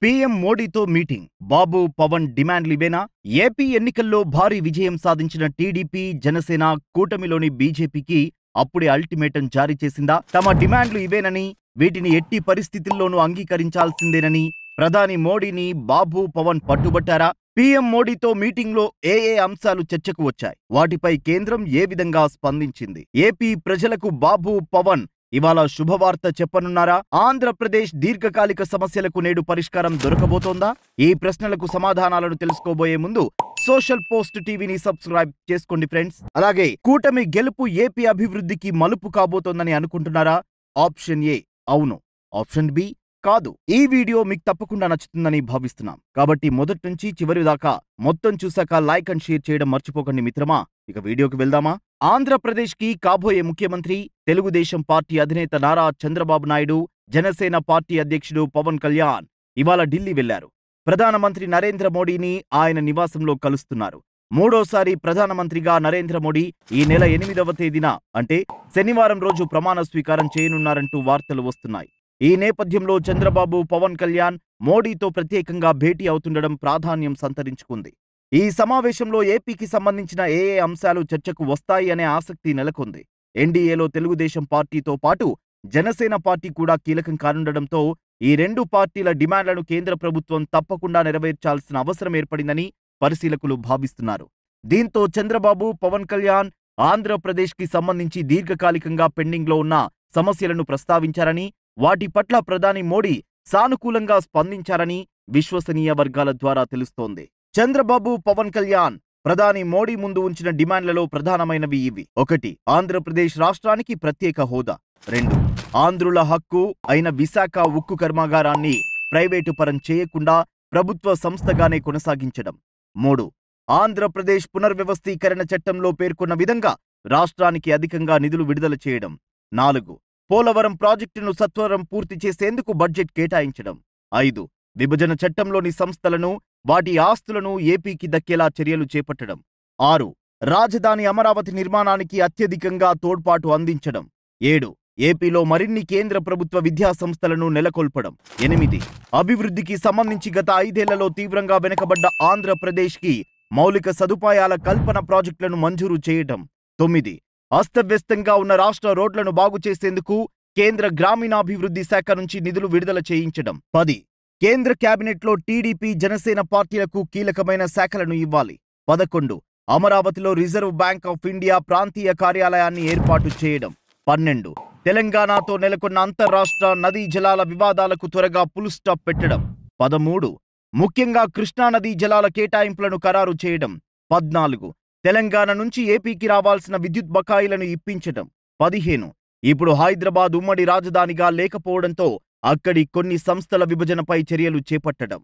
PM మోడీతో meeting. Babu Pawan డిమాండ్లివేనా? AP ఎన్నికల్లో భారీ విజయం సాధించిన టీడీపీ, జనసేన కూటమిలోని బీజేపీకి అప్పుడే అల్టిమేటం జారీ చేసిందా? తమ డిమాండ్లు ఇవేనని, వీటిని ఎట్టి పరిస్థితుల్లోనూ అంగీకరించాల్సిందేనని ప్రధాని మోడీని బాబు పవన్ పట్టుబట్టారా? పీఎం మోడీతో మీటింగ్లో ఏ అంశాలు చర్చకు వచ్చాయి? వాటిపై కేంద్రం ఏ విధంగా స్పందించింది? ఏపీ ప్రజలకు బాబు పవన్ ఇవాళ శుభవార్త చెప్పనున్నారా? ఆంధ్రప్రదేశ్ దీర్ఘకాలిక సమస్యలకు నేడు పరిష్కారం దొరకబోతోందా? ఈ ప్రశ్నలకు సమాధానాలను తెలుసుకోబోయే ముందు సోషల్ పోస్ట్ టీవీని సబ్స్క్రైబ్ చేసుకోండి ఫ్రెండ్స్. అలాగే కూటమి గెలుపు ఏపీ అభివృద్ధికి మలుపు కాబోతోందని అనుకుంటున్నారా? ఆప్షన్ ఏ అవును, ఆప్షన్ బి కాదు. ఈ వీడియో మీకు తప్పకుండా నచ్చుతుందని భావిస్తున్నాం. కాబట్టి మొదటి నుంచి చివరి దాకా మొత్తం చూశాక లైక్ అండ్ షేర్ చేయడం మర్చిపోకండి మిత్రమా. ఇక వీడియోకి వెళ్దామా? ఆంధ్రప్రదేశ్ కి కాబోయే ముఖ్యమంత్రి తెలుగుదేశం పార్టీ అధినేత నారా చంద్రబాబు నాయుడు, జనసేన పార్టీ అధ్యక్షుడు పవన్ కళ్యాణ్ ఇవాళ ఢిల్లీ వెళ్లారు. ప్రధానమంత్రి నరేంద్ర మోడీని ఆయన నివాసంలో కలుస్తున్నారు. మూడోసారి ప్రధానమంత్రిగా నరేంద్ర మోడీ ఈ నెల 8వ తేదీన అంటే శనివారం రోజు ప్రమాణ స్వీకారం చేయనున్నారంటూ వార్తలు వస్తున్నాయి. ఈ నేపథ్యంలో చంద్రబాబు, పవన్ కళ్యాణ్ మోడీతో ప్రత్యేకంగా భేటీ అవుతుండడం ప్రాధాన్యం సంతరించుకుంది. ఈ సమావేశంలో ఏపీకి సంబంధించిన ఏ అంశాలు చర్చకు వస్తాయి అనే ఆసక్తి నెలకొంది. ఎన్డీఏలో తెలుగుదేశం పార్టీతో పాటు జనసేన పార్టీ కూడా కీలకం కానుండడంతో ఈ రెండు పార్టీల డిమాండ్లను కేంద్ర ప్రభుత్వం తప్పకుండా నెరవేర్చాల్సిన అవసరం ఏర్పడిందని పరిశీలకులు భావిస్తున్నారు. దీంతో చంద్రబాబు, పవన్ కళ్యాణ్ ఆంధ్రప్రదేశ్కి సంబంధించి దీర్ఘకాలికంగా పెండింగ్లో ఉన్న సమస్యలను ప్రస్తావించారని, వాటి పట్ల ప్రధాని మోడీ సానుకూలంగా స్పందించారని విశ్వసనీయ వర్గాల ద్వారా తెలుస్తోంది. చంద్రబాబు, పవన్ కళ్యాణ్ ప్రధాని మోడీ ముందు ఉంచిన డిమాండ్లలో ప్రధానమైనవి ఇవి. 1. ఆంధ్రప్రదేశ్ రాష్ట్రానికి ప్రత్యేక హోదా. 2. ఆంధ్రుల హక్కు అయిన విశాఖ ఉక్కు కర్మాగారాన్ని ప్రైవేటు పరం చేయకుండా ప్రభుత్వ సంస్థగానే కొనసాగించడం. 3. ఆంధ్రప్రదేశ్ పునర్వ్యవస్థీకరణ చట్టంలో పేర్కొన్న విధంగా రాష్ట్రానికి అధికంగా నిధులు విడుదల చేయడం. 4. పోలవరం ప్రాజెక్టును సత్వరం పూర్తి చేసేందుకు బడ్జెట్ కేటాయించడం. 5. విభజన చట్టంలోని సంస్థలను, వాటి ఆస్తులను ఏపీకి దక్కేలా చర్యలు చేపట్టడం. 6. రాజధాని అమరావతి నిర్మాణానికి అత్యధికంగా తోడ్పాటు అందించడం. 7. ఏపీలో మరిన్ని కేంద్ర ప్రభుత్వ విద్యా సంస్థలను నెలకొల్పడం. 8. అభివృద్ధికి సంబంధించి గత 5 ఏళ్లలో తీవ్రంగా వెనుకబడ్డ ఆంధ్రప్రదేశ్కి మౌలిక సదుపాయాల కల్పన ప్రాజెక్టులను మంజూరు చేయడం. 9. అస్తవ్యస్తంగా ఉన్న రాష్ట్ర రోడ్లను బాగు చేసేందుకు కేంద్ర గ్రామీణాభివృద్ధి శాఖ నుంచి నిధులు విడుదల చేయించడం. 10. కేంద్ర కేబినెట్లో టీడీపీ, జనసేన పార్టీలకు కీలకమైన శాఖలను ఇవ్వాలి. 11. అమరావతిలో రిజర్వ్ బ్యాంక్ ఆఫ్ ఇండియా ప్రాంతీయ కార్యాలయాన్ని ఏర్పాటు చేయడం. 12. తెలంగాణతో నెలకొన్న అంతర్రాష్ట్ర నదీ జలాల వివాదాలకు త్వరగా ఫుల్ స్టాప్ పెట్టడం. 13. ముఖ్యంగా కృష్ణానదీ జలాల కేటాయింపులను ఖరారు చేయడం. 14. తెలంగాణ నుంచి ఏపీకి రావాల్సిన విద్యుత్ బకాయిలను ఇప్పించడం. 15. ఇప్పుడు హైదరాబాద్ ఉమ్మడి రాజధానిగా లేకపోవడంతో అక్కడి కొన్ని సంస్థల విభజనపై చర్యలు చేపట్టడం.